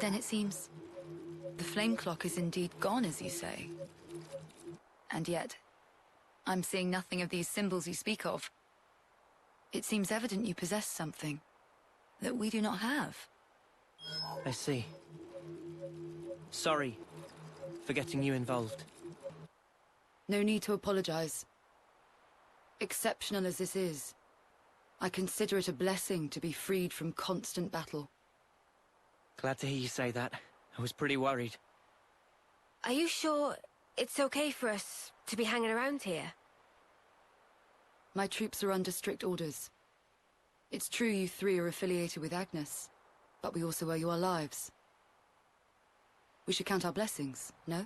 Then it seems the flame clock is indeed gone, as you say. And yet, I'm seeing nothing of these symbols you speak of. It seems evident you possess something that we do not have. I see. Sorry for getting you involved. No need to apologize. Exceptional as this is, I consider it a blessing to be freed from constant battle. Glad to hear you say that. I was pretty worried. Are you sure it's okay for us to be hanging around here? My troops are under strict orders. It's true you three are affiliated with Agnes, but we also owe you our lives. We should count our blessings, no?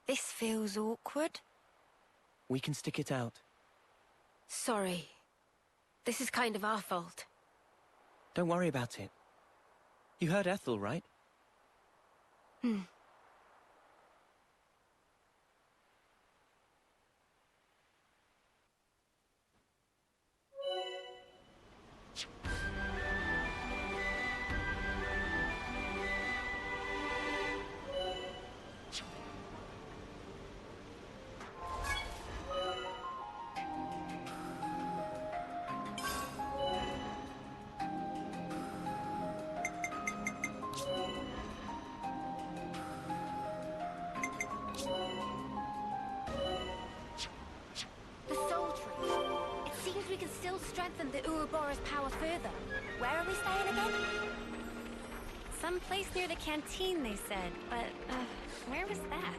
This feels awkward. We can stick it out. Sorry. This is kind of our fault. Don't worry about it. You heard Ethel, right? The Soul Tree. It seems we can still strengthen the Ouroboros power further. Where are we staying again? Someplace near the canteen, they said, but, where was that?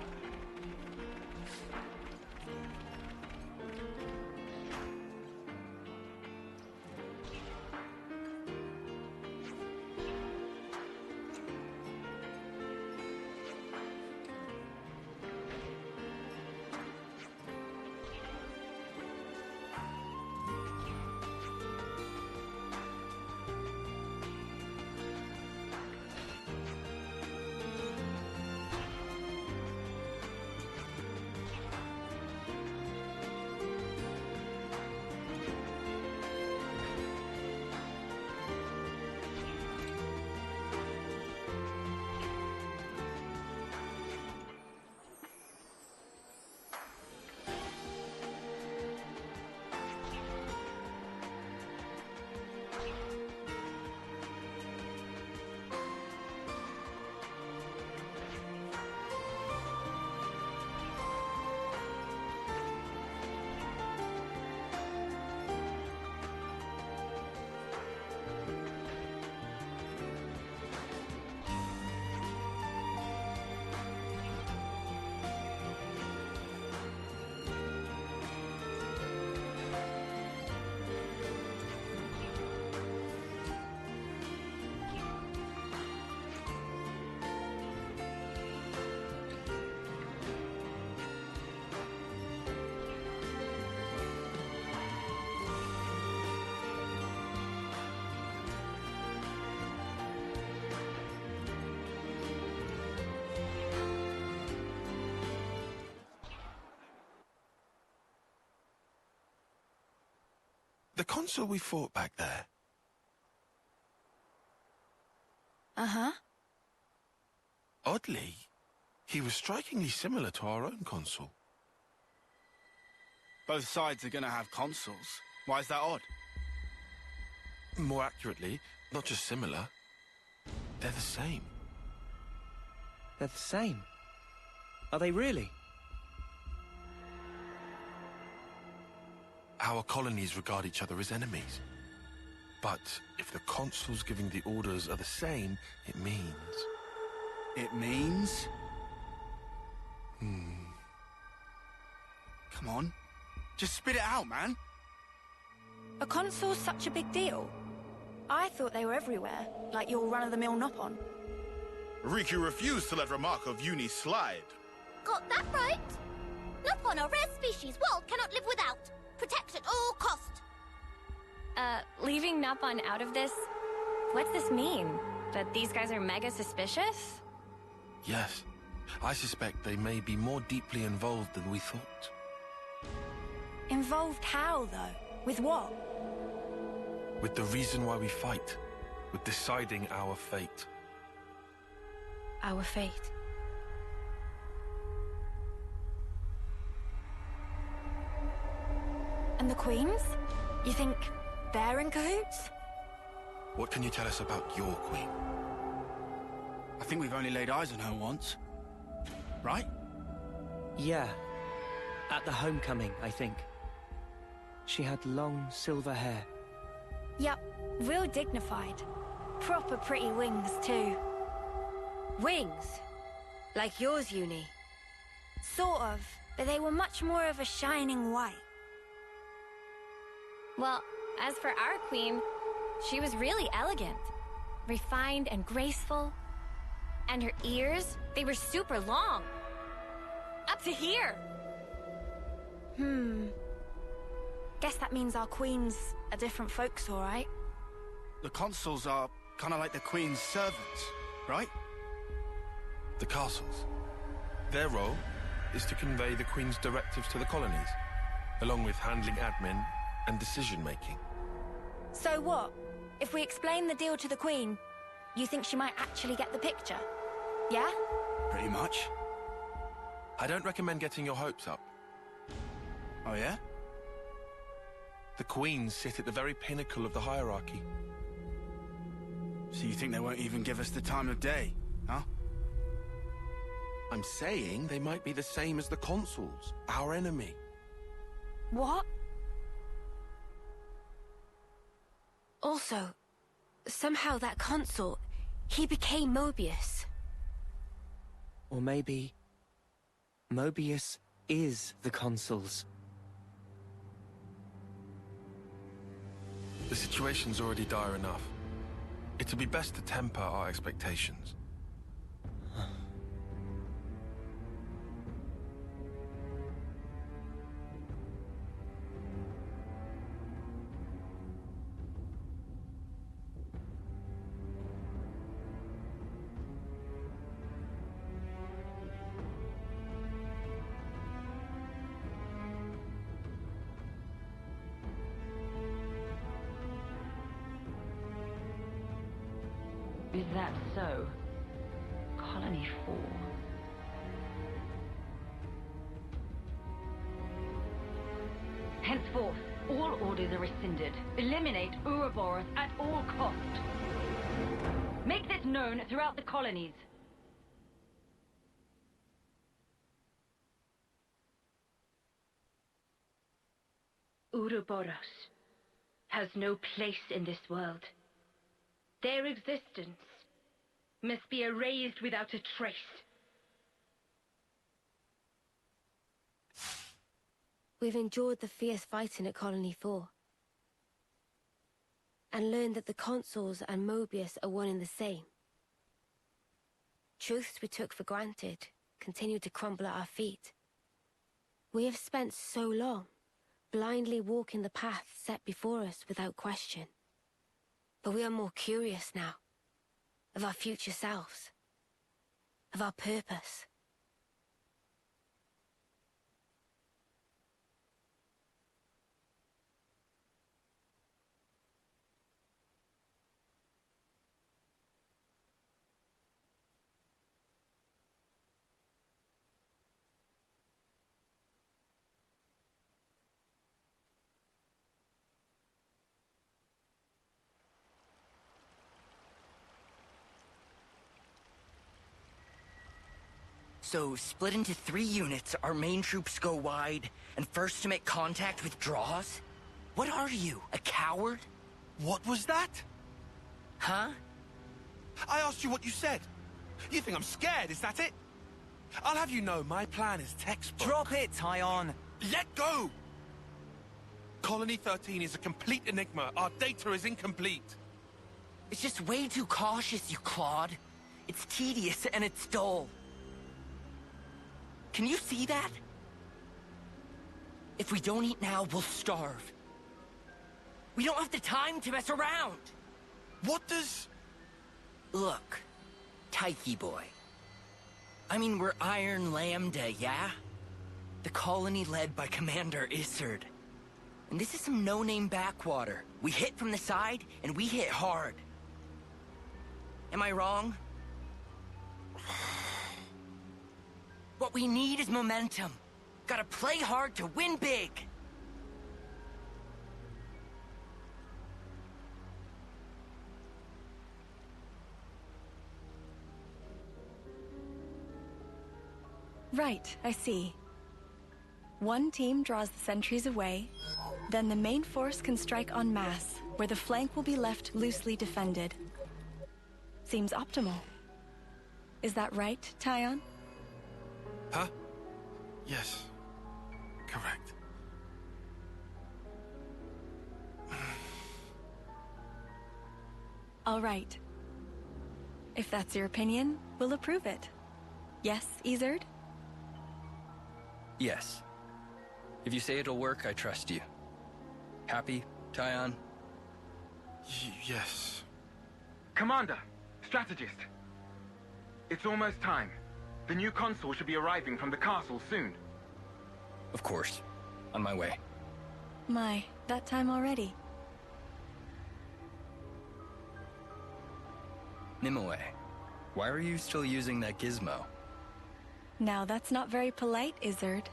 The consul we fought back there. Uh-huh. Oddly, he was strikingly similar to our own consul. Both sides are gonna have consuls. Why is that odd? More accurately, not just similar. They're the same. They're the same. Are they really? Our colonies regard each other as enemies. But if the consuls giving the orders are the same, it means... It means? Come on. Just spit it out, man. Are consuls such a big deal? I thought they were everywhere, like your run-of-the-mill Nopon. Riku refused to let remark of uni slide. Got that right? Nopon, a rare species world cannot live without. Protect at all cost. Leaving Nopon out of this? What's this mean? That these guys are mega suspicious? Yes. I suspect they may be more deeply involved than we thought. Involved how, though? With what? With the reason why we fight. With deciding our fate. Our fate. And the Queens? You think they're in cahoots? What can you tell us about your queen? I think we've only laid eyes on her once. Right? Yeah. At the homecoming, I think. She had long silver hair. Yep, real dignified. Proper pretty wings, too. Wings? Like yours, Uni? Sort of, but they were much more of a shining white. Well, as for our queen, she was really elegant. Refined and graceful. And her ears, they were super long. Up to here! Guess that means our queens are different folks, all right? The consuls are kind of like the Queen's servants, right? The castles. Their role is to convey the Queen's directives to the colonies, along with handling admin and decision-making. So what? If we explain the deal to the Queen, you think she might actually get the picture? Yeah? Pretty much. I don't recommend getting your hopes up. Oh, yeah? The Queens sit at the very pinnacle of the hierarchy. So you think they won't even give us the time of day, huh? I'm saying they might be the same as the consuls, our enemy. What? Also, somehow that consul, he became Mobius. Or maybe... Mobius is the consuls. The situation's already dire enough. It'd be best to temper our expectations. Is that so? Colony 4. Henceforth, all orders are rescinded. Eliminate Ouroboros at all cost. Make this known throughout the colonies. Ouroboros has no place in this world. Their existence must be erased without a trace. We've endured the fierce fighting at Colony 4. And learned that the consuls and Mobius are one and the same. Truths we took for granted continue to crumble at our feet. We have spent so long, blindly walking the path set before us without question. But we are more curious now, of our future selves, of our purpose. So, split into 3 units, our main troops go wide, and first to make contact withdraws? What are you, a coward? What was that? Huh? I asked you what you said. You think I'm scared, is that it? I'll have you know, my plan is textbook. Drop it, Tyon! Let go! Colony 13 is a complete enigma. Our data is incomplete. It's just way too cautious, you clod. It's tedious and it's dull. Can you see that? If we don't eat now, we'll starve. We don't have the time to mess around! What does... Look, Tyche boy. I mean, we're Iron Lambda, yeah? The colony led by Commander Izzard. And this is some no-name backwater. We hit from the side, and we hit hard. Am I wrong? What we need is momentum. Gotta play hard to win big. Right, I see. One team draws the sentries away, then the main force can strike en masse, where the flank will be left loosely defended. Seems optimal. Is that right, Tyon? Huh? Yes. Correct. All right. If that's your opinion, we'll approve it. Yes, Izzard? Yes. If you say it'll work, I trust you. Happy, Tyon? Yes. Commander, strategist. It's almost time. The new console should be arriving from the castle soon. Of course. On my way. My, that time already. Nimue, why are you still using that gizmo? Now that's not very polite, Izzard.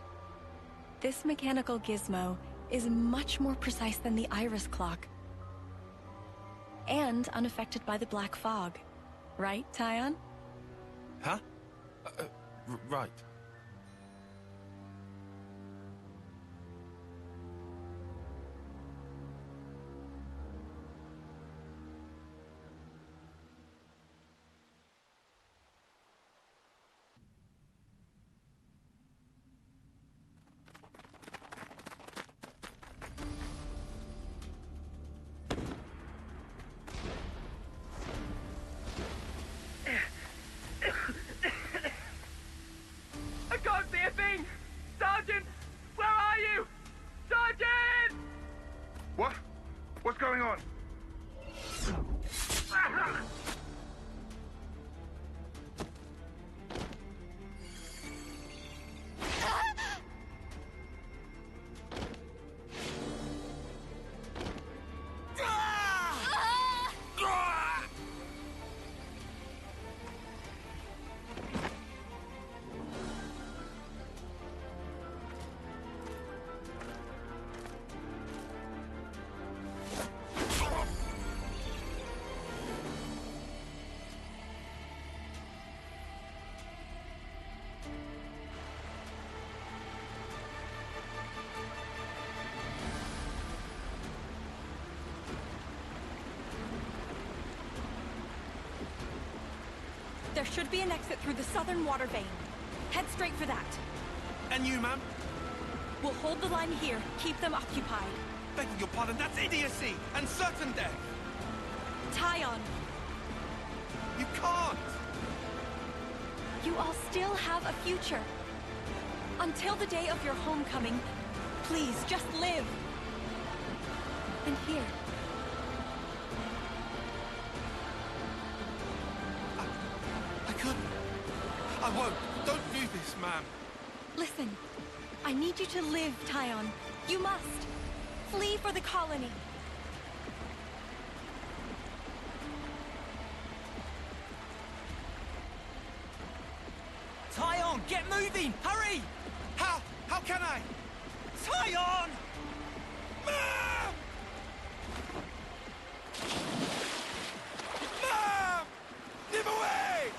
This mechanical gizmo is much more precise than the iris clock. And unaffected by the black fog. Right, Tyon? Huh? Right. I can't see a thing! Sergeant! Where are you? Sergeant! What? What's going on? There should be an exit through the southern water vein. Head straight for that. And you, ma'am? We'll hold the line here, keep them occupied. Begging your pardon, that's idiocy and certain death. Tyon, You can't. you all still have a future. Until the day of your homecoming, please just live. And here. I couldn't. I won't. Don't do this, ma'am. Listen, I need you to live, Tyon. You must. Flee for the colony. Tyon, get moving! Hurry! How? How can I? Tyon! Ma'am! Ma'am! Live away!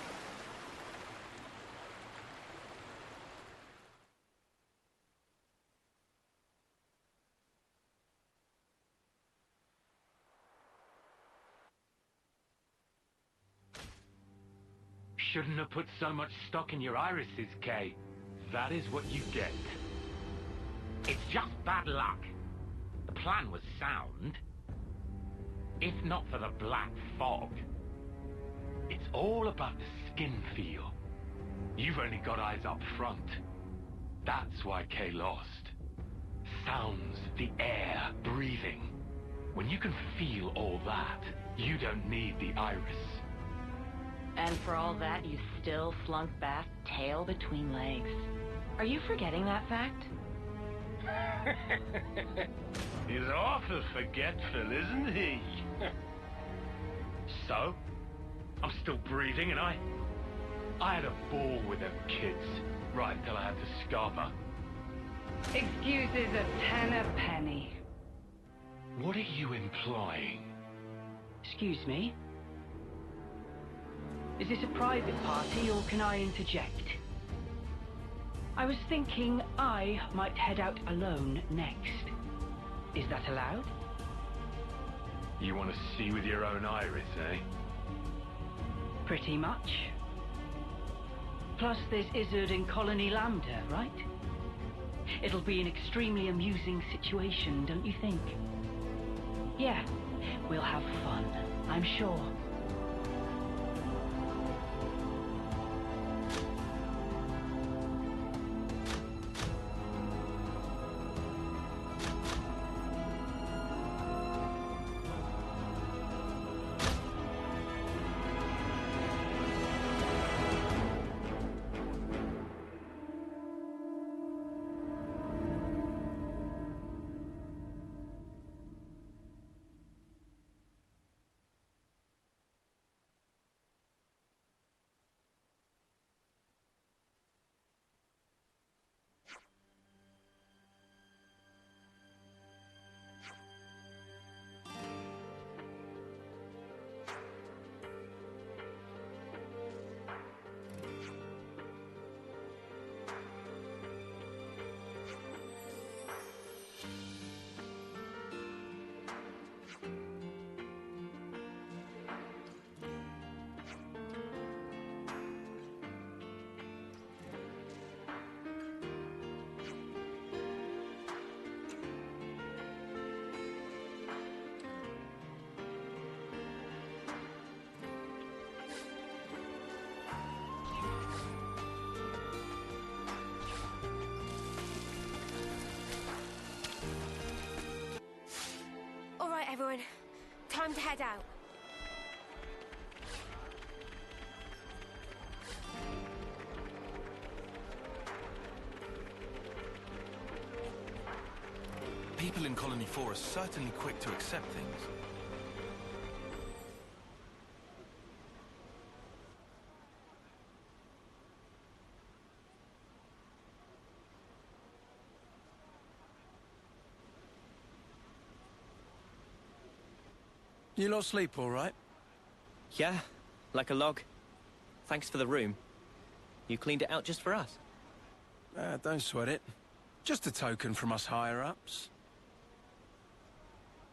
Shouldn't have put so much stock in your irises, Kay. That is what you get. It's just bad luck. The plan was sound. If not for the black fog. It's all about the skin feel. You've only got eyes up front. That's why Kay lost. sounds, the air, breathing. When you can feel all that, you don't need the iris. And for all that, you still slunk back, tail between legs. Are you forgetting that fact? He's awful forgetful, isn't he? So, I'm still breathing, and I had a ball with them kids, right until I had to scarf her. Excuses a tenner penny. What are you implying? Excuse me? Is this a private party, or can I interject? I was thinking I might head out alone next. Is that allowed? You want to see with your own iris, eh? Pretty much. Plus, there's Izzard in Colony Lambda, right? It'll be an extremely amusing situation, don't you think? Yeah, we'll have fun, I'm sure. All right, everyone. Time to head out. People in Colony 4 are certainly quick to accept things. You lot sleep all right? Yeah, like a log. Thanks for the room. You cleaned it out just for us. Don't sweat it. Just a token from us higher-ups.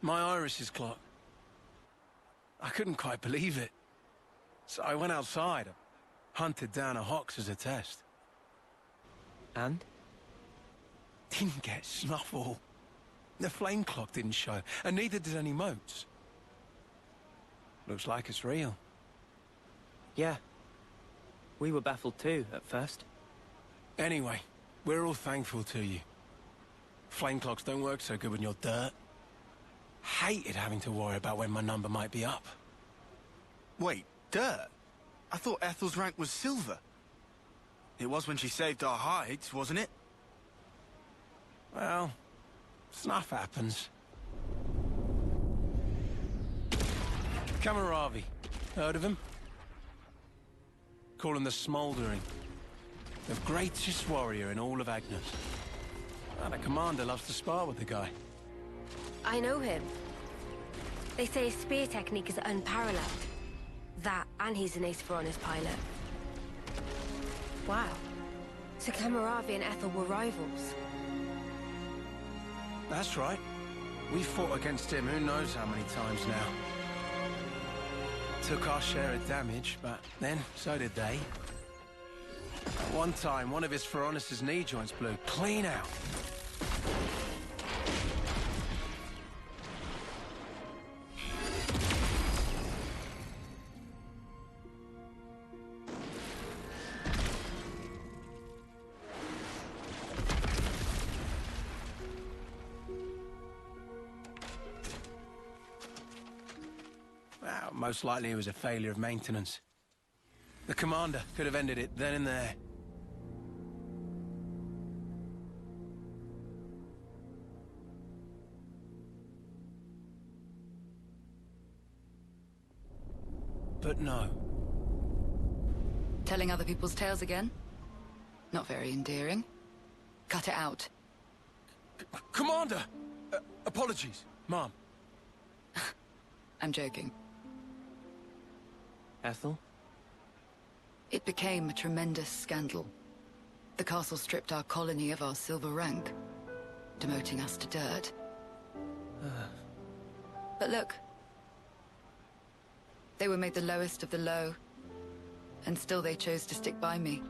My iris is clocked. I couldn't quite believe it. So I went outside, hunted down a Hox as a test. And? Didn't get snuffle. The flame clock didn't show, and neither did any motes. Looks like it's real. Yeah. We were baffled too, at first. Anyway, we're all thankful to you. Flame clocks don't work so good when you're dirt. Hated having to worry about when my number might be up. Wait, dirt? I thought Ethel's rank was silver. It was when she saved our hides, wasn't it? Well, snuff happens. Kamaravi. Heard of him? Call him the Smouldering. The greatest warrior in all of Agnes. And a commander loves to spar with the guy. I know him. They say his spear technique is unparalleled. That, and he's an ace for honest pilot. Wow. So Kamaravi and Ethel were rivals. That's right. We fought against him who knows how many times now. Took our share of damage, but then so did they. At one time, one of his Feronis' knee joints blew clean out. Most likely it was a failure of maintenance. The commander could have ended it then and there. But no. Telling other people's tales again? Not very endearing. Cut it out. Commander! Apologies, Mom. I'm joking. Ethel? It became a tremendous scandal. The castle stripped our colony of our silver rank, demoting us to dirt. But look. They were made the lowest of the low, and still they chose to stick by me,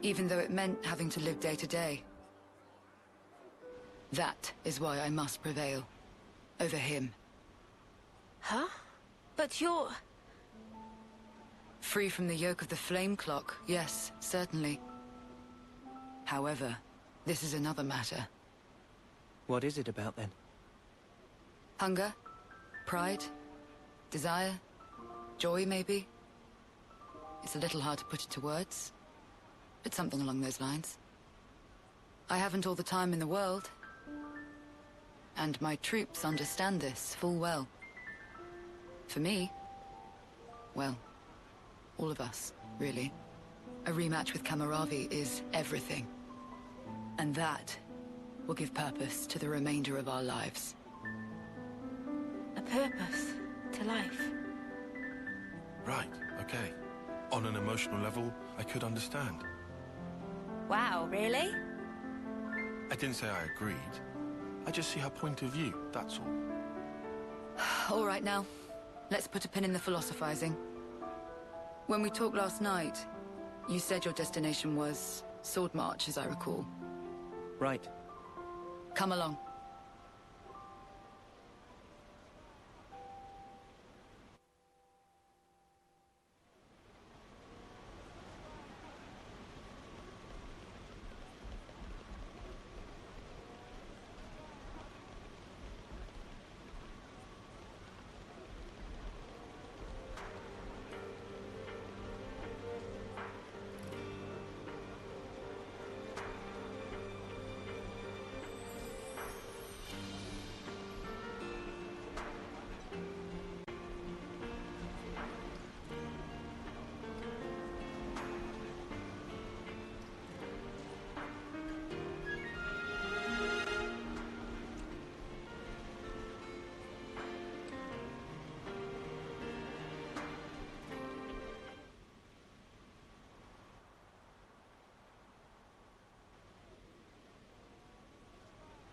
even though it meant having to live day to day. That is why I must prevail. Over him. Huh? But you're... Free from the yoke of the flame clock, yes, certainly. However, this is another matter. What is it about, then? Hunger? Pride? Desire? Joy, maybe? It's a little hard to put into words, but something along those lines. I haven't all the time in the world. And my troops understand this full well. For me, well, all of us, really. A rematch with Kamaravi is everything. And that will give purpose to the remainder of our lives. A purpose to life. Right, okay. On an emotional level, I could understand. Wow, really? I didn't say I agreed. I just see her point of view, that's all. All right now, let's put a pin in the philosophizing. When we talked last night, you said your destination was Sword March, as I recall. Right. Come along.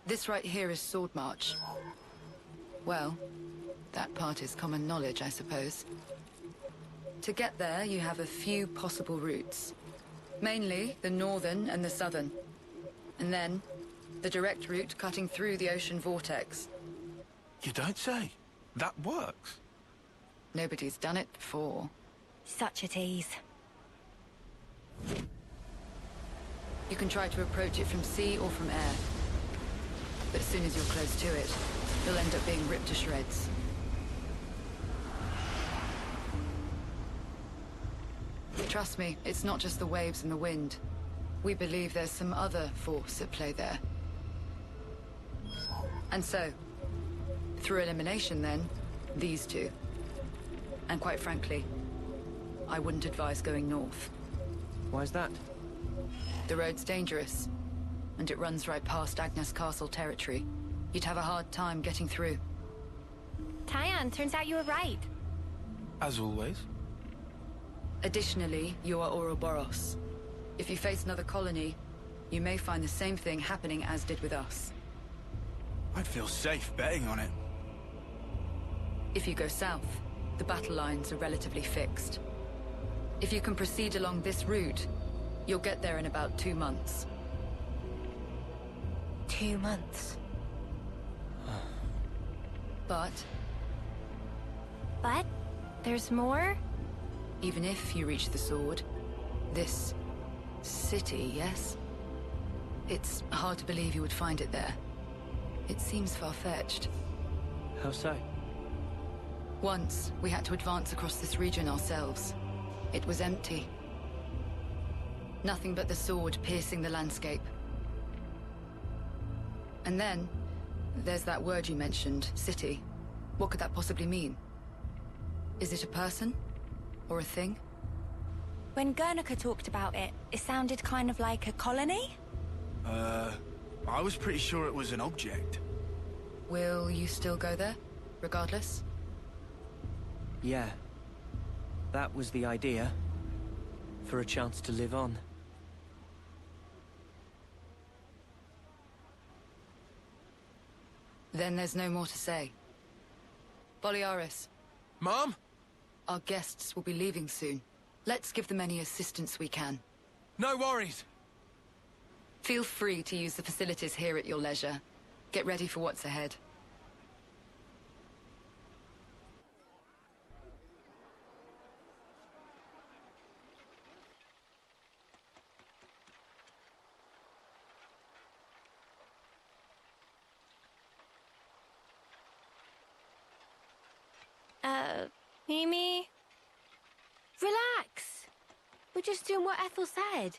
This right here is Sword March. Well, that part is common knowledge, I suppose. To get there, you have a few possible routes. Mainly the northern and the southern. And then, the direct route cutting through the ocean vortex. You don't say. That works. Nobody's done it before. Such a tease. You can try to approach it from sea or from air. But as soon as you're close to it, you'll end up being ripped to shreds. Trust me, it's not just the waves and the wind. We believe there's some other force at play there. And so, through elimination then, these two. And quite frankly, I wouldn't advise going north. Why's that? The road's dangerous. And it runs right past Agnes Castle territory. You'd have a hard time getting through. Tyan, turns out you were right. As always. Additionally, you are Ouroboros. If you face another colony, you may find the same thing happening as did with us. I'd feel safe betting on it. If you go south, the battle lines are relatively fixed. If you can proceed along this route, you'll get there in about 2 months. 2 months. But there's more? even if you reach the sword, this city, yes? It's hard to believe you would find it there. It seems far-fetched. How so? Once, we had to advance across this region ourselves. It was empty. Nothing but the sword piercing the landscape. And then, there's that word you mentioned, city. What could that possibly mean? Is it a person? Or a thing? When Guernica talked about it, it sounded kind of like a colony? I was pretty sure it was an object. Will you still go there, regardless? Yeah. That was the idea. For a chance to live on. Then there's no more to say. Boliaris. Mom? Our guests will be leaving soon. Let's give them any assistance we can. No worries. Feel free to use the facilities here at your leisure. Get ready for what's ahead. Mimi? Relax. We're just doing what Ethel said.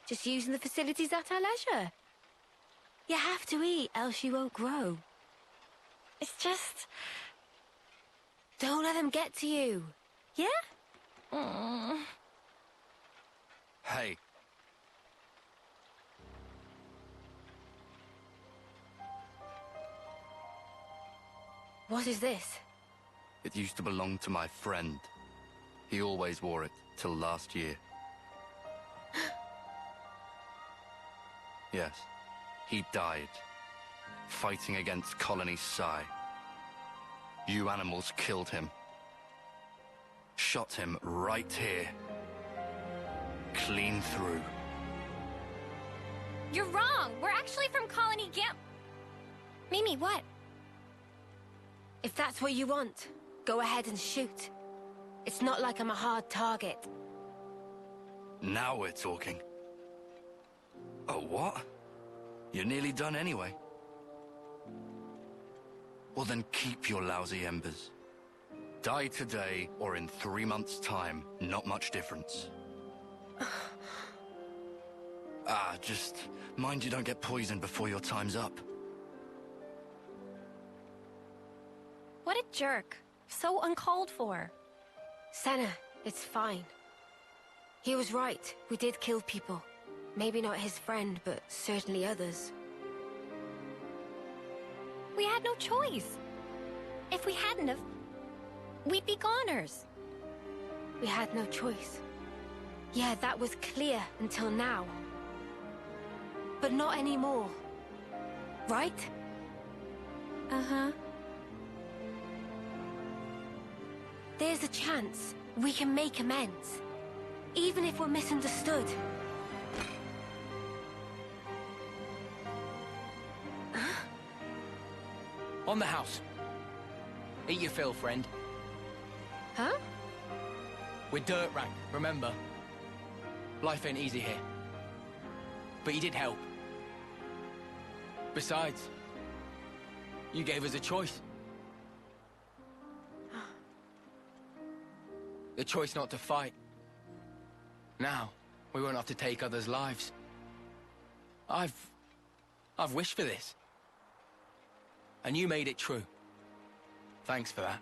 Just using the facilities at our leisure. You have to eat, else you won't grow. It's just... Don't let them get to you. Yeah? Hey. What is this? It used to belong to my friend. He always wore it till last year. Yes, he died. Fighting against Colony Psi. You animals killed him. Shot him right here. Clean through. You're wrong! We're actually from Colony Gam... Mimi, what? If that's what you want, go ahead and shoot. It's not like I'm a hard target. Now we're talking. Oh, what? You're nearly done anyway. Well then keep your lousy embers. Die today or in 3 months' time, not much difference. Just mind you don't get poisoned before your time's up. What a jerk. So uncalled for. Senna, it's fine. He was right. We did kill people. Maybe not his friend, but certainly others. We had no choice. If we hadn't have, we'd be goners. We had no choice. Yeah, that was clear until now. But not anymore. Right? Uh-huh. There's a chance we can make amends. Even if we're misunderstood. On the house. Eat your fill, friend. Huh? We're dirt rank, remember? Life ain't easy here. But you did help. Besides, you gave us a choice. The choice not to fight. Now, we won't have to take others' lives. I've wished for this. And you made it true. Thanks for that.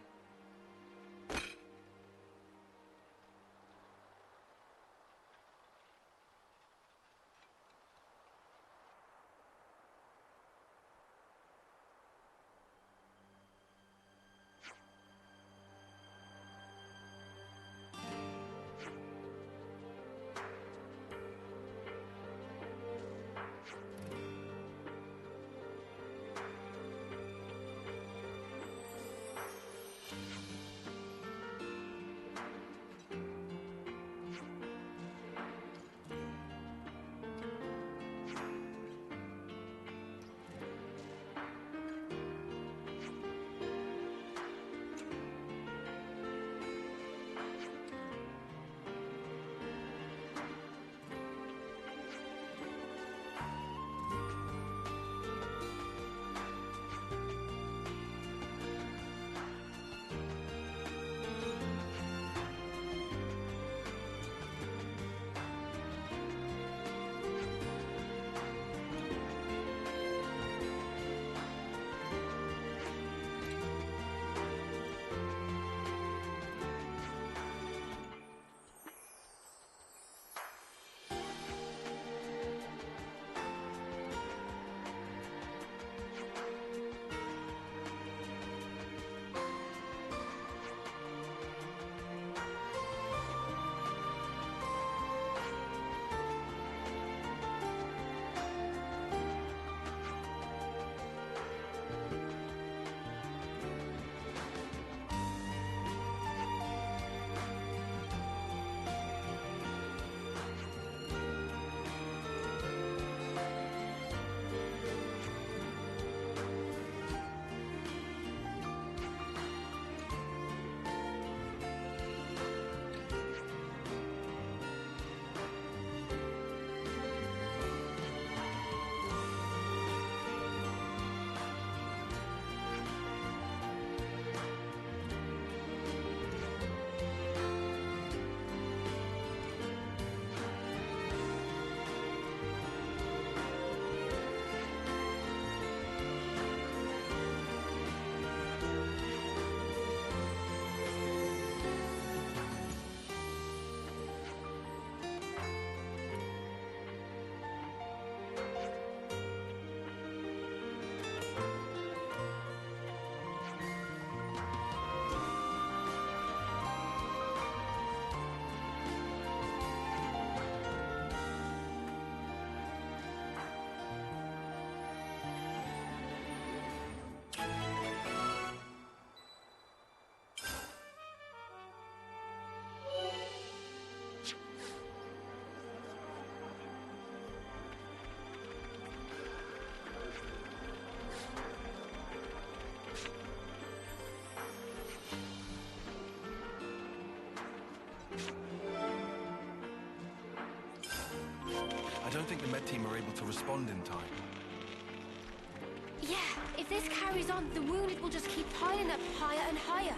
I don't think the med team are able to respond in time. Yeah, if this carries on, the wounded will just keep piling up higher and higher.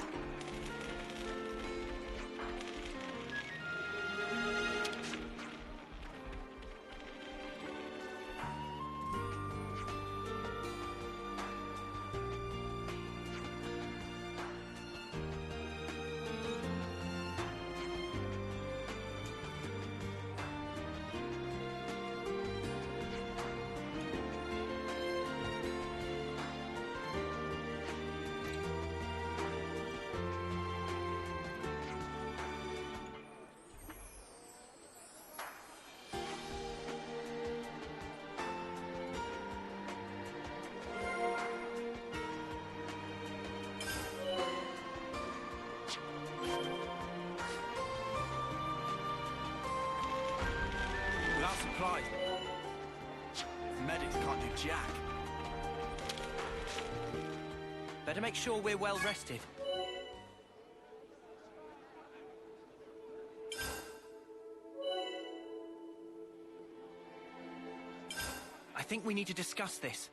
Without supplies, medics can't do jack. Better make sure we're well rested. I think we need to discuss this.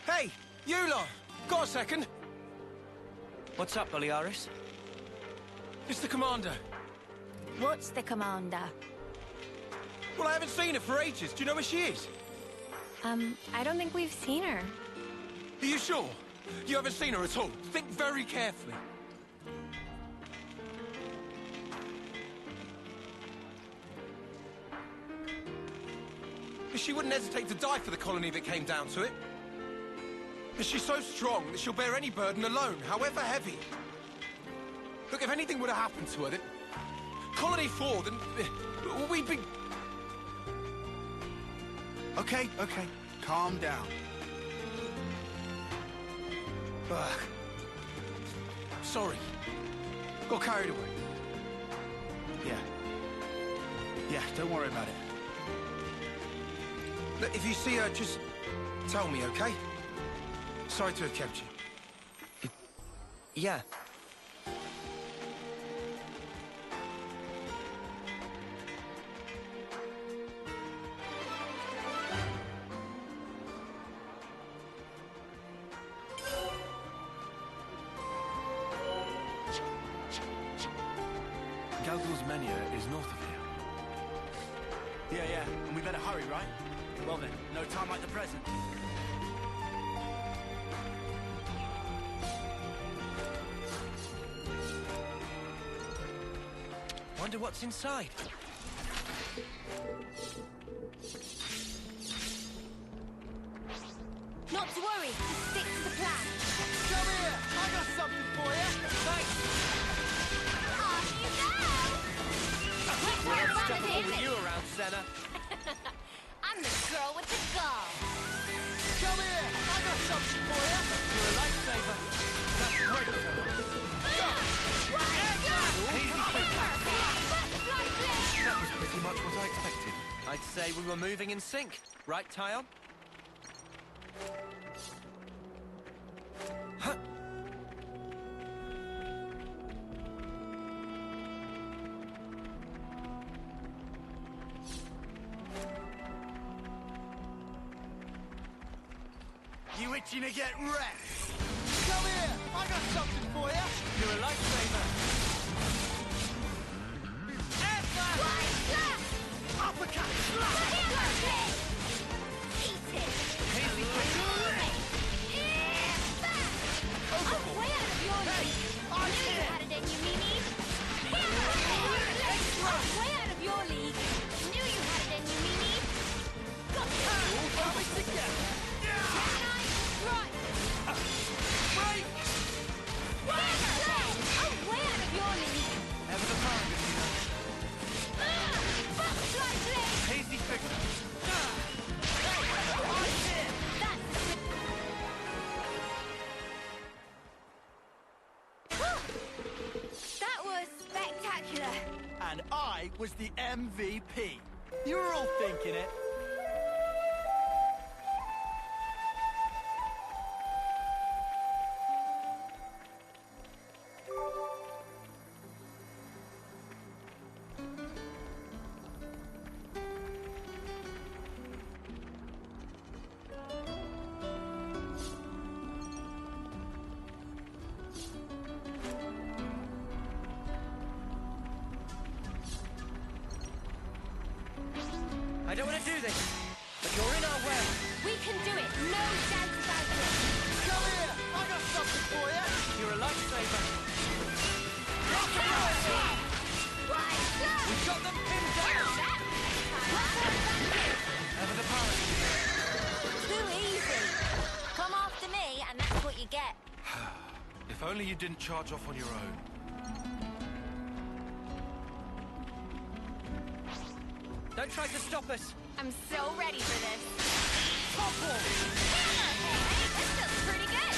Hey, you lot! Got a second? What's up, Boliaris? It's the commander. What's the commander? Well, I haven't seen her for ages. Do you know where she is? I don't think we've seen her. Are you sure? You haven't seen her at all? Think very carefully. She wouldn't hesitate to die for the colony that came down to it. She's so strong that she'll bear any burden alone, however heavy. Look, if anything would have happened to her, then... Colony 4, then... we'd be... Okay, calm down. Ugh. Sorry. Got carried away. Yeah, don't worry about it. Look, if you see her, just tell me, okay? Sorry to have kept you. Yeah. Galgul's Menia is north of here. Yeah, and we better hurry, right? Well then, no time like the present. Wonder what's inside. Not to worry, just stick to the plan. Come here! I got something for you! Thanks! Off you go! What's stopping you around, Senna? I'm the girl with the gall. Come here! I got something for you! You're a lifesaver. That's great, Senna. That was pretty much what I expected. I'd say we were moving in sync. Right, Tyon? Huh. You itching to get wrecked? Come here! I got something for you! You're a lifesaver. Air flash! Uppercut! Eat it! Hazy I'm way out of your league! I knew you had it in you, Mimi! I'm way out of your league! Knew you had it in you, Mimi! Got you! All coming together! Right! Break! I'm way out of your league! Ever the target, Butterfly blade! Hazy figure. That was spectacular! And I was the MVP. You were all thinking it. I don't want to do this, but you're in our way. We can do it! No doubt about it! Come here! I got something for you! You're a lifesaver. We've got them pinned down! Ever the pilot. Too easy! Come after me, and that's what you get. If only you didn't charge off on your own. Don't try to stop us. I'm so ready for this. Hammerhead! This feels pretty good!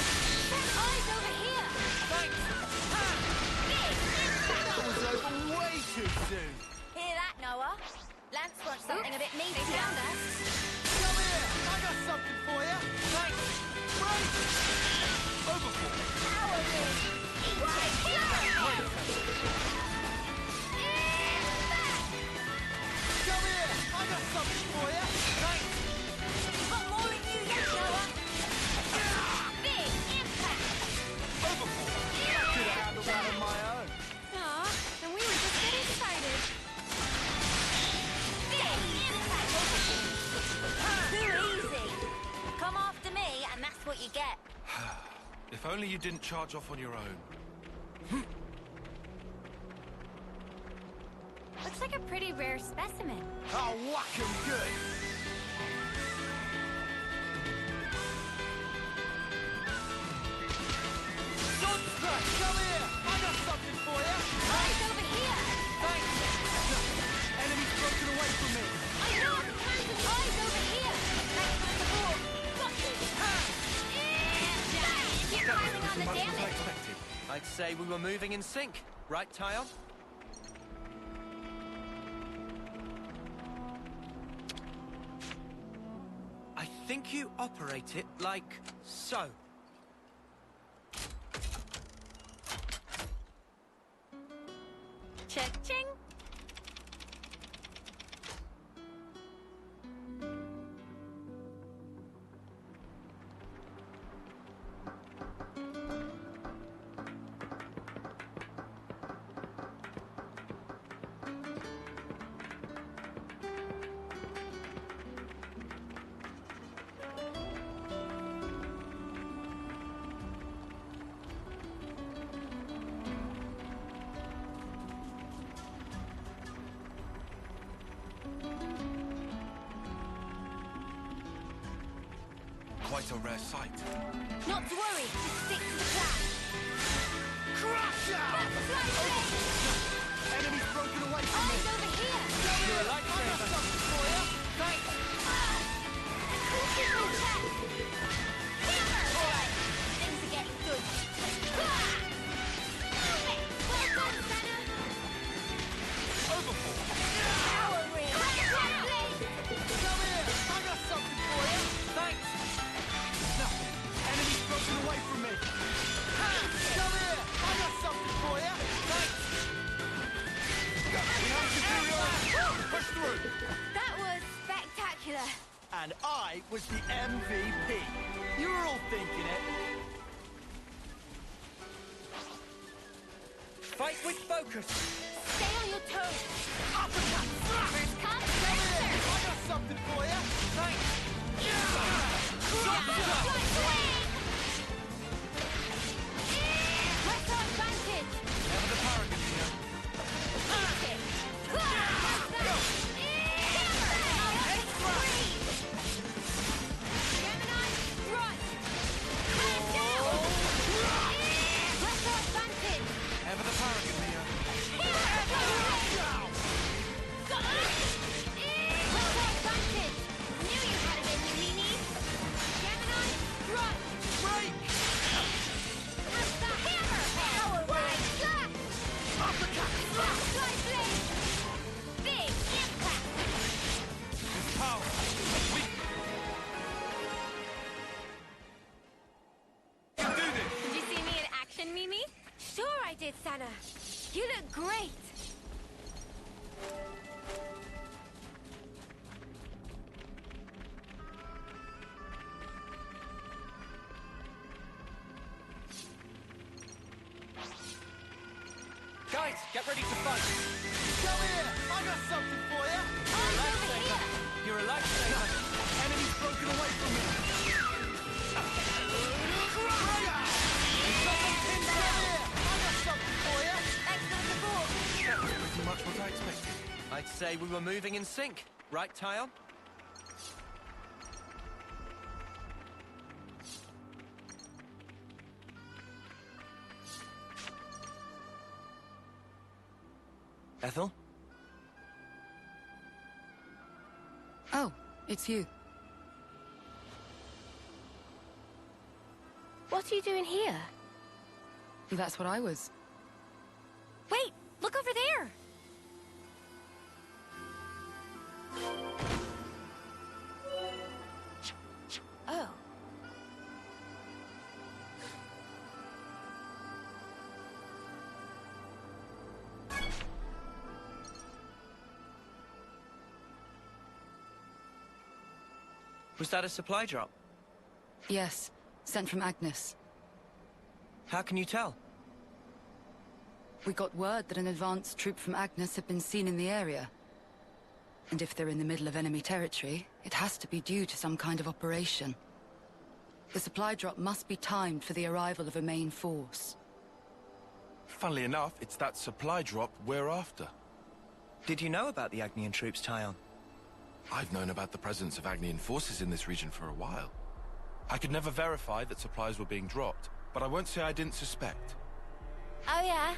Eyes over here! Thanks. Big impact! That was over way too soon. Hear that, Noah? Lance wants something a bit meaty. They found us. Come here! I got something for you! Thanks! Break! Overboard! Power move! Eat it! Come here! I got something for you! Thanks! Got more in you yet, Noah! Big impact! Overboard! I could have handled that on my own. Aw, and we were just getting started. Big impact! Too easy! Come after me, and that's what you get. If only you didn't charge off on your own. Looks like a pretty rare specimen. I'll whack him good! Sunstruck, come here! I got something for you! Eyes over here! Thanks! Enemy's broken away from me! I know I'm trying to eyes over here! Thanks for the support! Got you! Keep piling on the Much as I damage! expected. I'd say we were moving in sync. Right, Tyon? I think you operate it like so. Cha-ching! quite a rare sight. Not to worry, just stick to the plan. Crusher! Enemy's broken away from me. Eyes over here! You're a lightsaber. I got something for you. Thanks. Hammer! Alright, things are getting good. Well done, Senna! Overboard. Power ring! Come here. I got something for you. Thanks. No. Enemy's broken away from me. Come here. I got something for you. Thanks. We have superiority. Push through. That was spectacular. And I was the MVP. You were all thinking it. Fight with focus. Stay on your toes. Uppercut. First come, Come first here. serve. I got something for you. Thanks. Press our advantage. Never the paragon here. Gemini, thrust. Press down. Press our advantage. Ever the paragon here. Press our advantage. Knew you had it in you, Mimi. Gemini, thrust. Break. Have the hammer. Power ring. Slash. Uppercut. Flashlight blade. Big impact. His power. Weak. You do this. Did you see me in action, Mimi? Sure I did, Sana. You look great. Guys, get ready to fight. Come here. I got something for you. Eyes over here. You're a lightsaber. Enemy's broken away from me. Excellent support. That was pretty much what I expected. I'd say we were moving in sync. Right, Tyon? Ethel? Oh, it's you. What are you doing here? That's what I was. Wait, look over there. Oh. Was that a supply drop? Yes, sent from Agnes. How can you tell? We got word that an advanced troop from Agnes had been seen in the area. And if they're in the middle of enemy territory, it has to be due to some kind of operation. The supply drop must be timed for the arrival of a main force. Funnily enough, it's that supply drop we're after. Did you know about the Agnian troops, Tyon? I've known about the presence of Agnian forces in this region for a while. I could never verify that supplies were being dropped, but I won't say I didn't suspect. Oh yeah?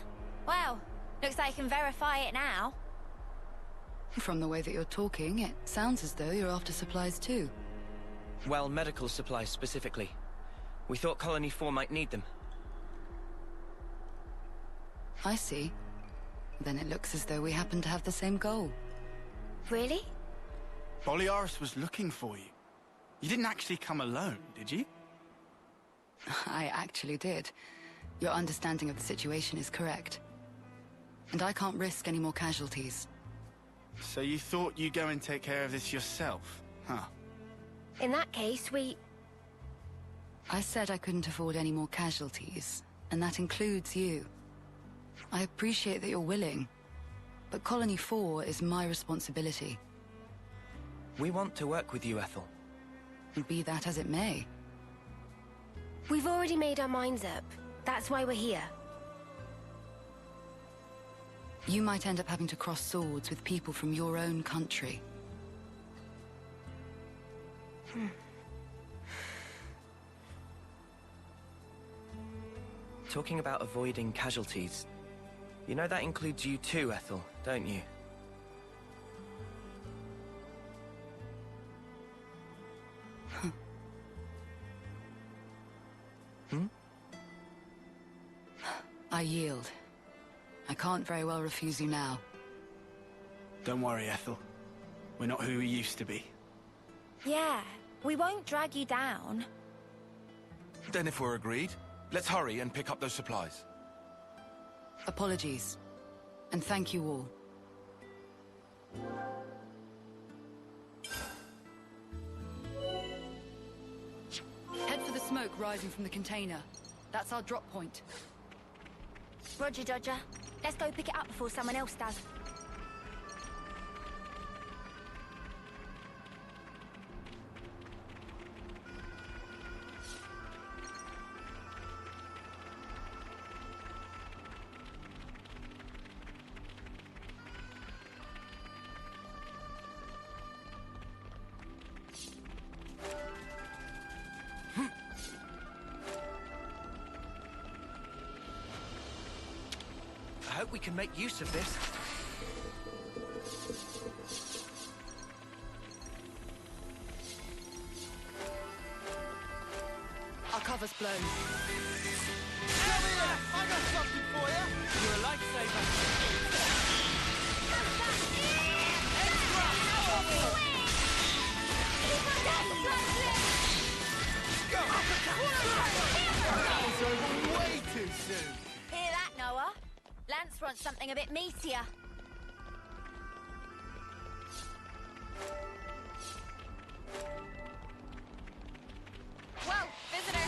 Well, looks like I can verify it now. From the way that you're talking, it sounds as though you're after supplies too. Well, medical supplies specifically. We thought Colony 4 might need them. I see. Then it looks as though we happen to have the same goal. Really? Boliaris was looking for you. You didn't actually come alone, did you? I actually did. Your understanding of the situation is correct. And I can't risk any more casualties. So you thought you'd go and take care of this yourself, huh? In that case, I said I couldn't afford any more casualties, and that includes you. I appreciate that you're willing, but Colony 4 is my responsibility. We want to work with you, Ethel. Be that as it may. we've already made our minds up. That's why we're here. You might end up having to cross swords with people from your own country. Talking about avoiding casualties. You know that includes you too, Ethel, don't you? I yield. I can't very well refuse you now. Don't worry, Ethel. We're not who we used to be. Yeah, we won't drag you down. Then if we're agreed, let's hurry and pick up those supplies. Apologies. And thank you all. Head for the smoke rising from the container. That's our drop point. Roger, Dodger. Let's go pick it up before someone else does. I hope we can make use of this. Our cover's blown. Come here! I got something for you! You're a lifesaver. Go! That was over way too soon! Hear that, Noah? Lance wants something a bit meatier. Whoa, visitor.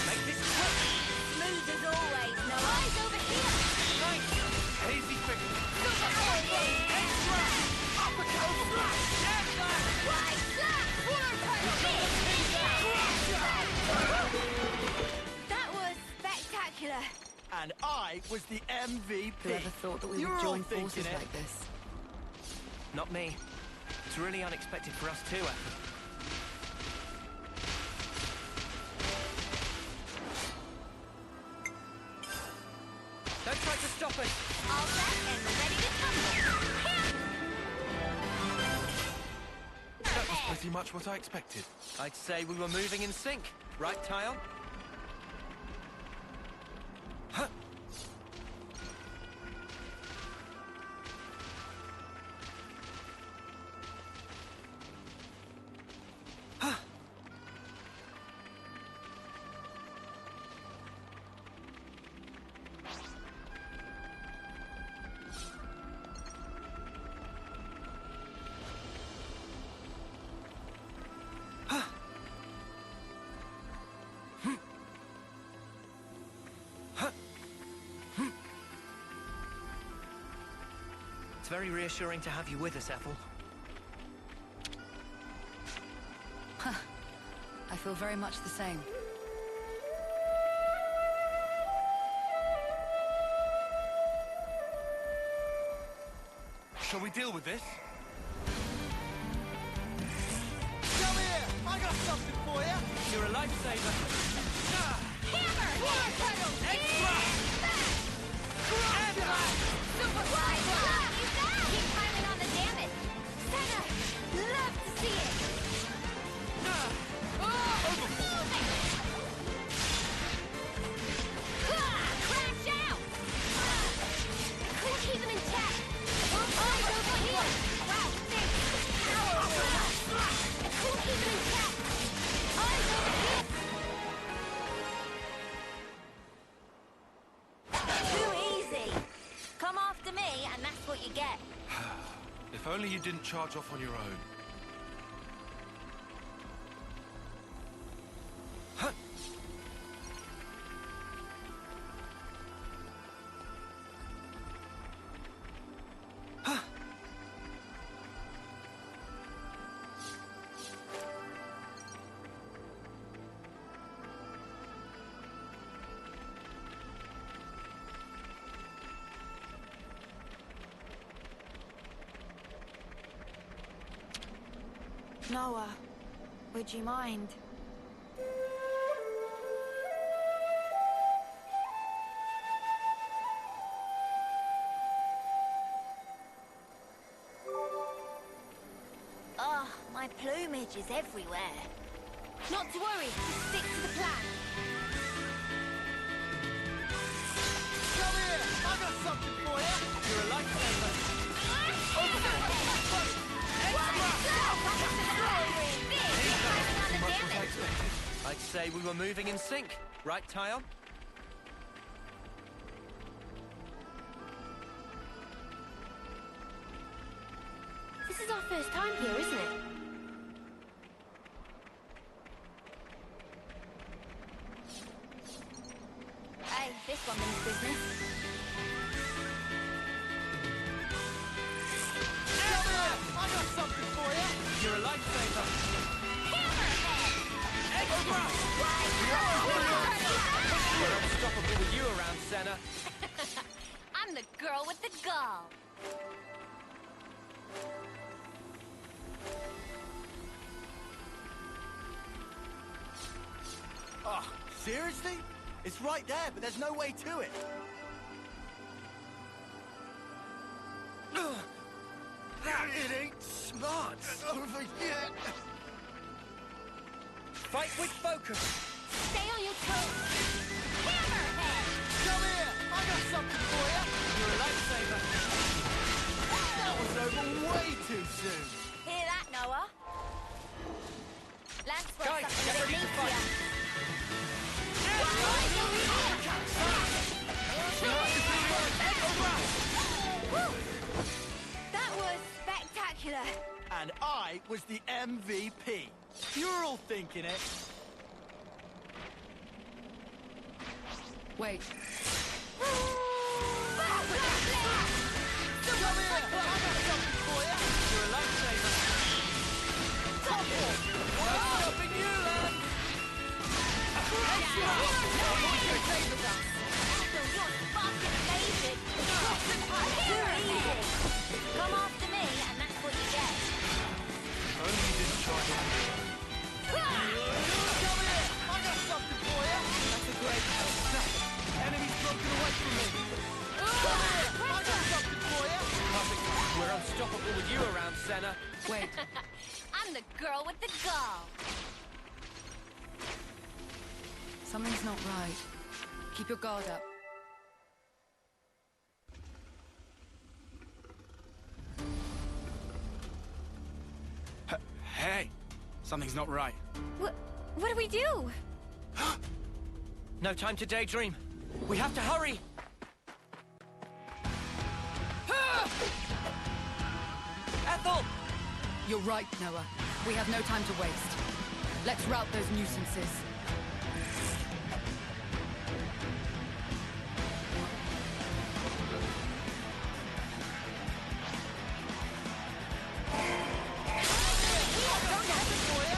Make this quick! Smooth as always, Noah. Eyes over here. Nice! Hazy figure. Extra! Uppercut! Why, slap! That was spectacular. And I was the MVP. Whoever thought that we You're would all join thinking forces it. like this? Not me. It's really unexpected for us too, Ethel. Don't try to stop us! All set and ready to tumble. That was pretty much what I expected. I'd say we were moving in sync. Right, Tyon? Huh. Huh. It's very reassuring to have you with us, Ethel. I feel very much the same. Shall we deal with this? Come here! I got something for you! You're a lifesaver. Hammer! Water pedal! Extra! Super fly! Keep piling on the damage. Senna! Love to see it! Crash out! Cool, keep them in check. Eyes over here! Wow, thanks. Power! Cool, keep them in check. Eyes over here! Too easy. Come after me, and that's what you get. If only you didn't charge off on your own. Noah, would you mind? My plumage is everywhere. Not to worry, just stick to the plan. Come here! I got something for you! You're a lifesaver! I'd say we were moving in sync. Right, Tyon? This is our first time here, isn't it? Hey, this one means business. Come here! I got something for you! You're a lifesaver. We're unstoppable with you around, Senna. I'm the girl with the gall. Oh, seriously? It's right there, but there's no way to it. It ain't smart. Over here. Fight with focus. Stay on your toes. Hammerhead! Come here! I got something for you! You're a lifesaver. That was over way too soon. Hear that, Noah? Lance got Guys, something get that ready to needs fight. That was spectacular. And I was the MVP. You're all thinking it. Wait. Come here! I got something for you! You're a lifesaver. What's stopping you, lad? Come after me, and that's what you get. Only you didn't try to. Come here! I got something for you! That's a great help. Enemy's broken away from me! Come here! I got something for you! Perfect. We're unstoppable with you around, Senna. Wait. I'm the girl with the gall. Something's not right. Keep your guard up. Hey! Something's not right. What do we do? No time to daydream. We have to hurry. Ethel! You're right, Noah. We have no time to waste. Let's rout those nuisances.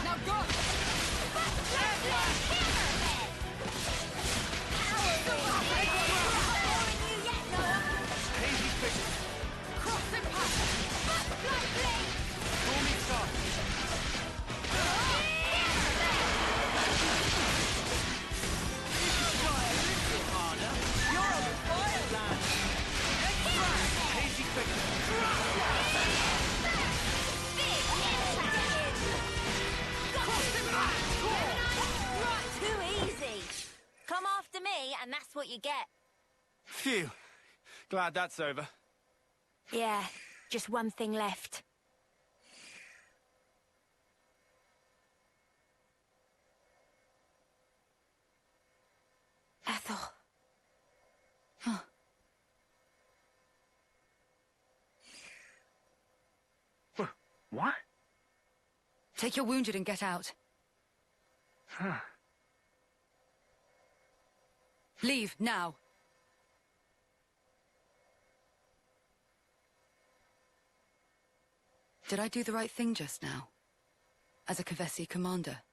Now go! Hazy fish. Crossing path! Stormy star. You're on fire, lad. Hazy fish. Too easy. Come after me, and that's what you get. Phew. Glad that's over. Yeah, just one thing left. Ethel. What? Take your wounded and get out. Huh. Leave, now. Did I do the right thing just now? As a Kavesi commander?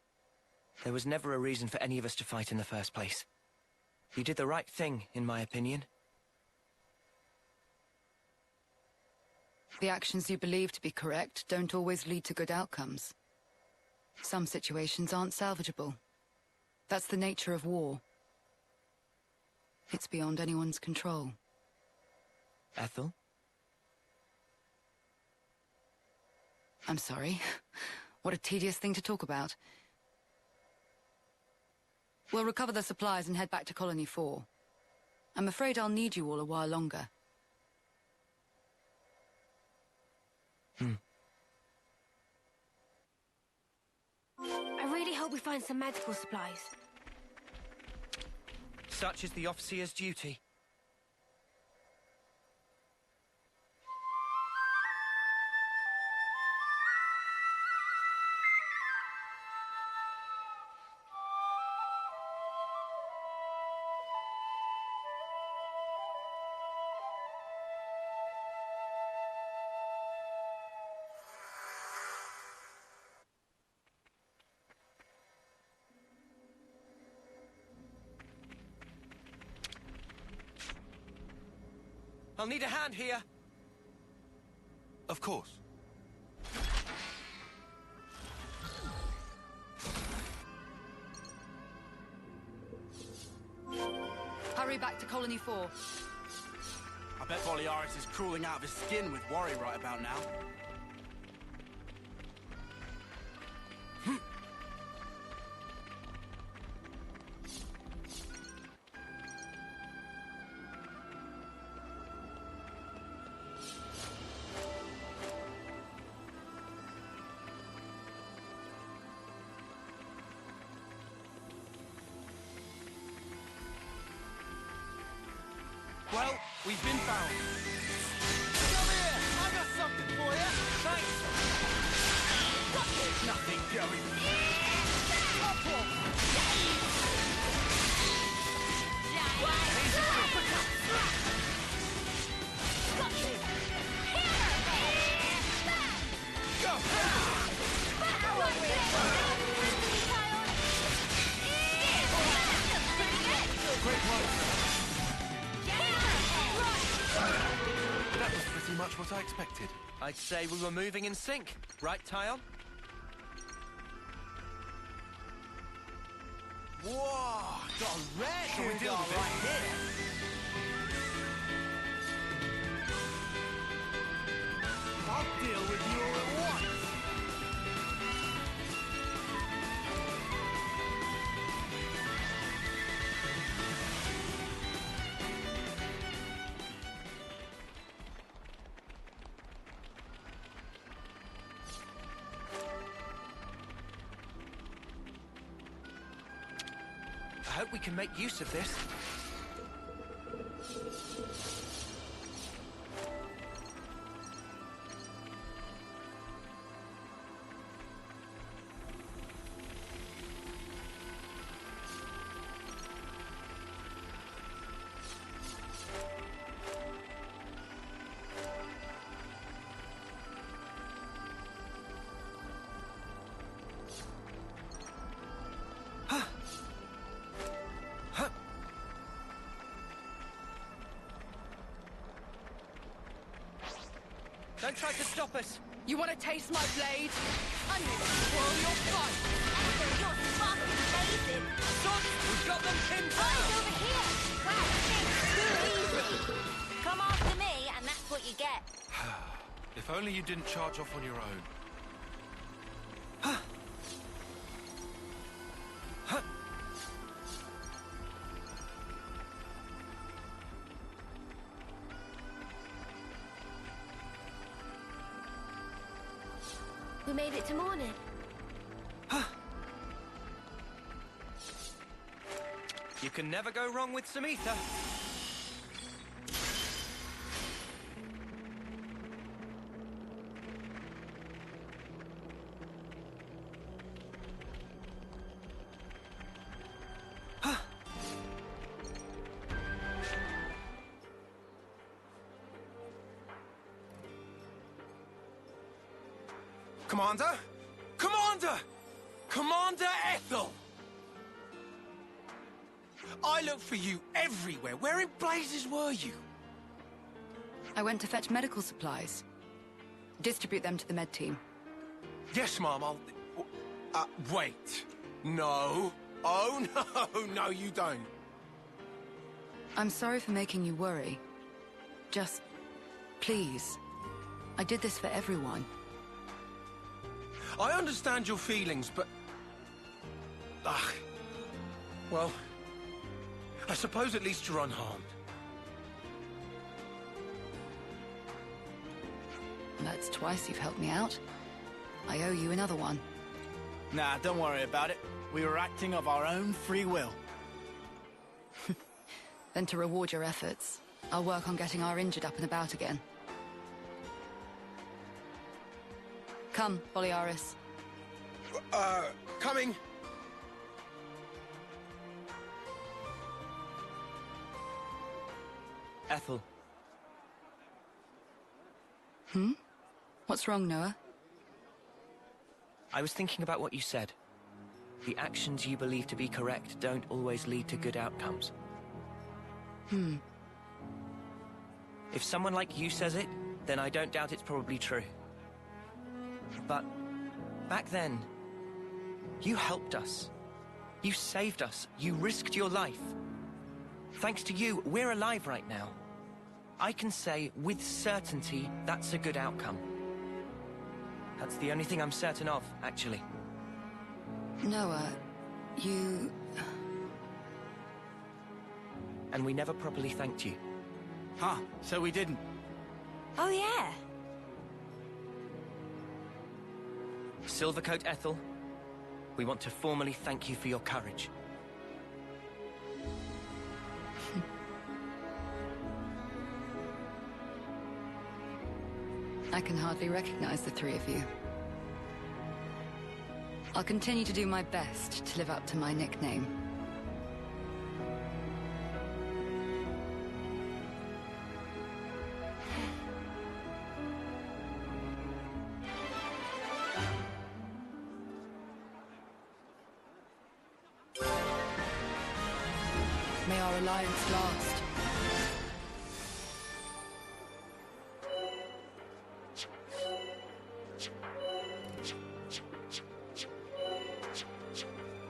There was never a reason for any of us to fight in the first place. You did the right thing, in my opinion. The actions you believe to be correct don't always lead to good outcomes. Some situations aren't salvageable. That's the nature of war. It's beyond anyone's control. Ethel? I'm sorry. What a tedious thing to talk about. We'll recover the supplies and head back to Colony 4. I'm afraid I'll need you all a while longer. I really hope we find some medical supplies. Such is the officer's duty. I'll need a hand here. Of course. Hurry back to Colony 4. I bet Boliaris is crawling out of his skin with worry right about now. Well, we've been found. Come here! I got something for you! Thanks! There's nothing going. Great work. That was pretty much what I expected. I'd say we were moving in sync. Right, Tyon? Whoa! Got a rare Shall we deal with it? right here. I'll deal with you all at once. I hope we can make use of this. Don't try to stop us. You want to taste my blade? I'm going to spoil your fun. You're fucking amazing. Sons, we've got them pinned Eyes down. over here. Wow, thanks. Too easy. Come after me, and that's what you get. If only you didn't charge off on your own. We made it to morning. You can never go wrong with some ether. Commander? Commander! Commander Ethel! I looked for you everywhere. Where in blazes were you? I went to fetch medical supplies. Distribute them to the med team. Yes, Mum, I'll... wait. No. Oh, no, no, you don't. I'm sorry for making you worry. Just, please. I did this for everyone. I understand your feelings, but... well, I suppose at least you're unharmed. That's twice you've helped me out. I owe you another one. Nah, don't worry about it. We were acting of our own free will. Then to reward your efforts, I'll work on getting our injured up and about again. Come, Boliaris. Coming. Ethel. What's wrong, Noah? I was thinking about what you said. The actions you believe to be correct don't always lead to good outcomes. If someone like you says it, then I don't doubt it's probably true. But back then, you helped us. You saved us. You risked your life. Thanks to you, we're alive right now. I can say with certainty that's a good outcome. That's the only thing I'm certain of, actually. Noah, you... And we never properly thanked you. Huh, so we didn't. Oh, yeah. Silvercoat Ethel, we want to formally thank you for your courage. I can hardly recognize the three of you. I'll continue to do my best to live up to my nickname. May our alliance last.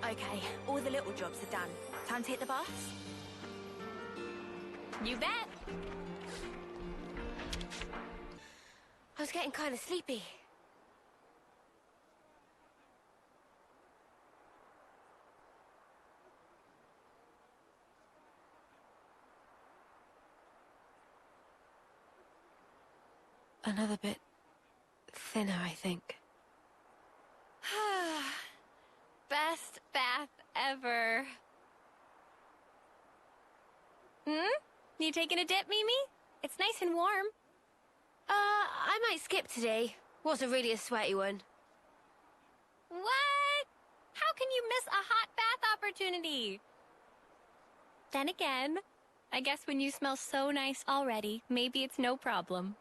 Okay, all the little jobs are done. Time to hit the bus? You bet. I was getting kind of sleepy. Another bit thinner, I think. Best bath ever. You taking a dip, Mimi? It's nice and warm. I might skip today. Wasn't really a sweaty one. What? How can you miss a hot bath opportunity? Then again, I guess when you smell so nice already, maybe it's no problem.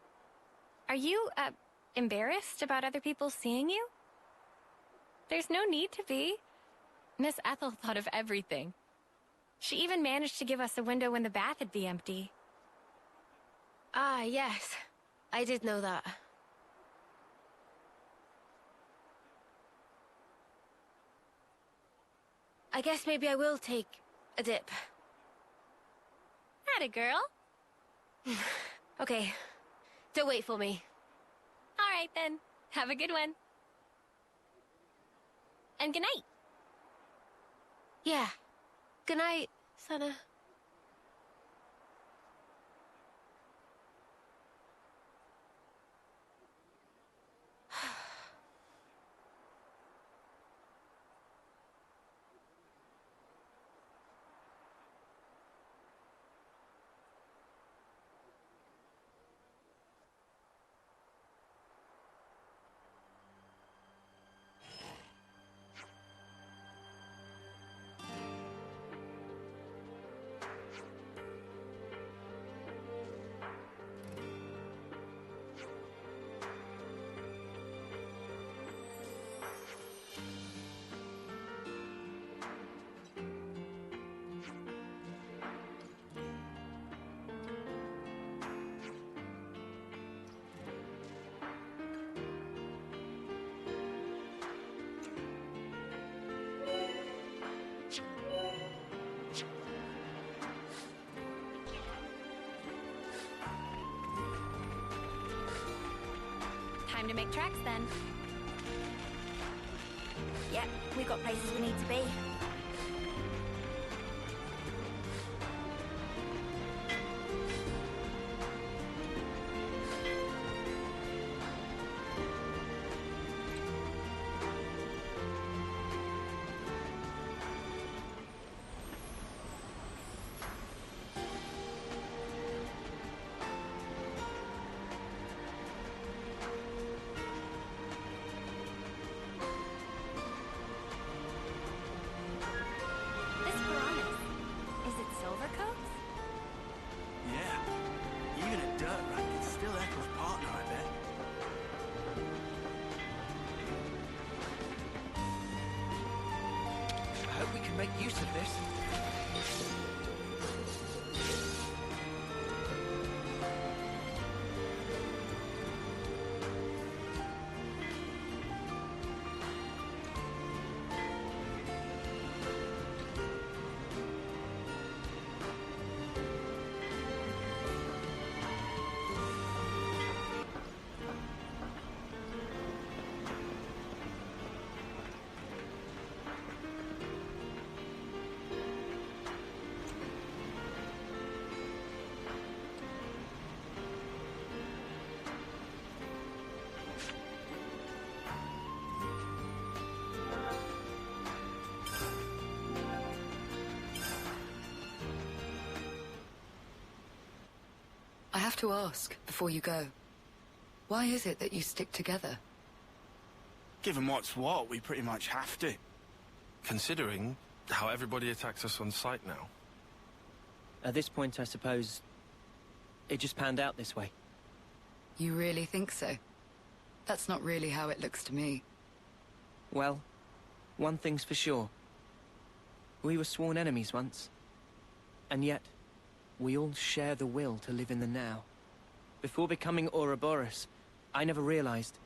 Are you, embarrassed about other people seeing you? There's no need to be. Miss Ethel thought of everything. She even managed to give us a window when the bath would be empty. Ah, yes. I did know that. I guess maybe I will take a dip. Atta girl. Okay. Don't wait for me. All right, then. Have a good one. And good night. Yeah. Good night, Sana. Time to make tracks then. Yep, we've got places we need to be. This piranha, is it silver coats? Yeah. Even a dirt rat can still echo's partner, I bet. I hope we can make use of this. I have to ask, before you go, why is it that you stick together? Given what's what, we pretty much have to. Considering how everybody attacks us on sight now. At this point, I suppose, it just panned out this way. You really think so? That's not really how it looks to me. Well, one thing's for sure. We were sworn enemies once. And yet, we all share the will to live in the now. Before becoming Ouroboros, I never realized.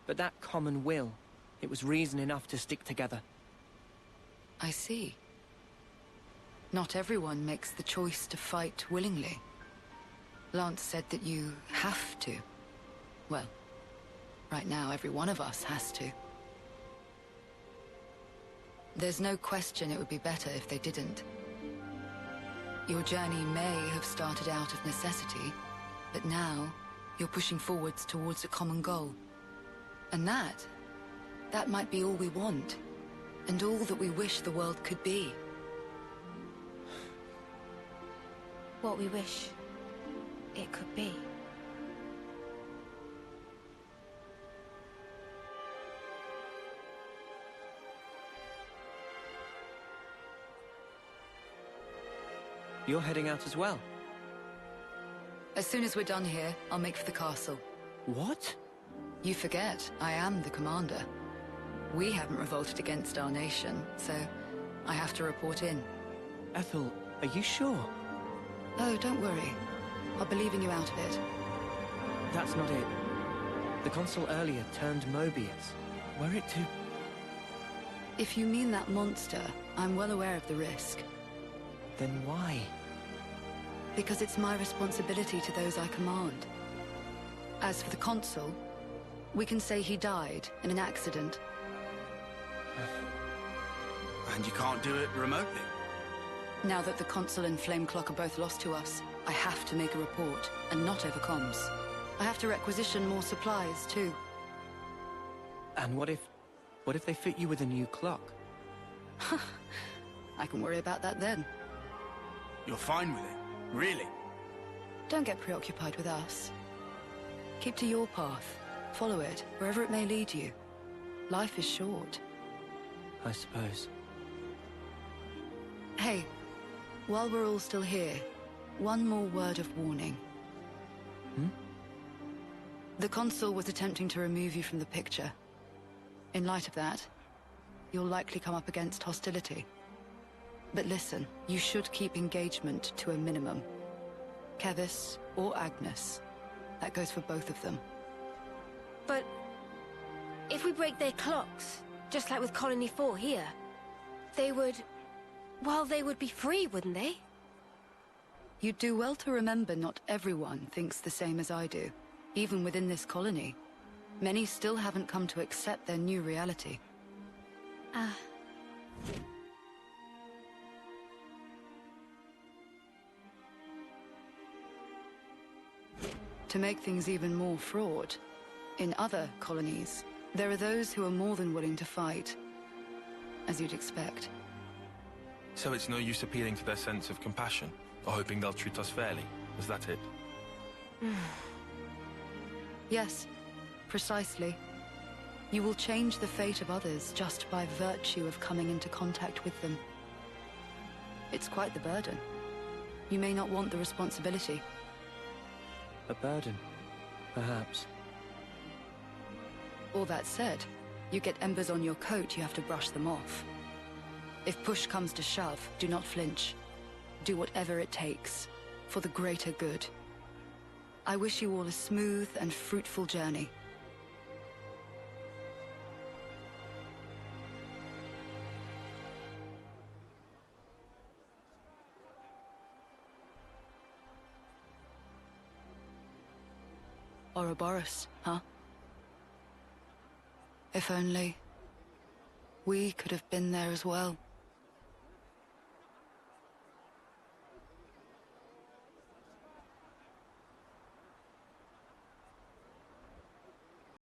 But that common will, it was reason enough to stick together. I see. Not everyone makes the choice to fight willingly. Lance said that you have to. Well, right now every one of us has to. There's no question it would be better if they didn't. Your journey may have started out of necessity, but now you're pushing forwards towards a common goal. And that might be all we want, and all that we wish the world could be. What we wish it could be. You're heading out as well? As soon as we're done here, I'll make for the castle. What? You forget, I am the commander. We haven't revolted against our nation, so I have to report in. Ethel, are you sure? Oh, don't worry. I'll be leaving you out of it. That's not it. The consul earlier turned Mobius. Were it to... If you mean that monster, I'm well aware of the risk. Then why? Because it's my responsibility to those I command. As for the consul, we can say he died in an accident. And you can't do it remotely? Now that the consul and Flame Clock are both lost to us, I have to make a report, and not over comms. I have to requisition more supplies, too. And what if they fit you with a new clock? I can worry about that then. You're fine with it? Really? Don't get preoccupied with us. Keep to your path. Follow it, wherever it may lead you. Life is short. I suppose. Hey, while we're all still here, one more word of warning. The consul was attempting to remove you from the picture. In light of that, you'll likely come up against hostility. But listen, you should keep engagement to a minimum. Kevis or Agnes. That goes for both of them. But if we break their clocks, just like with Colony 4 here, they would... well, they would be free, wouldn't they? You'd do well to remember not everyone thinks the same as I do. Even within this colony, many still haven't come to accept their new reality. Ah. To make things even more fraught, in other colonies, there are those who are more than willing to fight, as you'd expect. So it's no use appealing to their sense of compassion, or hoping they'll treat us fairly. Is that it? Yes, precisely. You will change the fate of others just by virtue of coming into contact with them. It's quite the burden. You may not want the responsibility. A burden, perhaps. All that said, you get embers on your coat, you have to brush them off. If push comes to shove, do not flinch. Do whatever it takes, for the greater good. I wish you all a smooth and fruitful journey. Ouroboros, huh? If only we could have been there as well.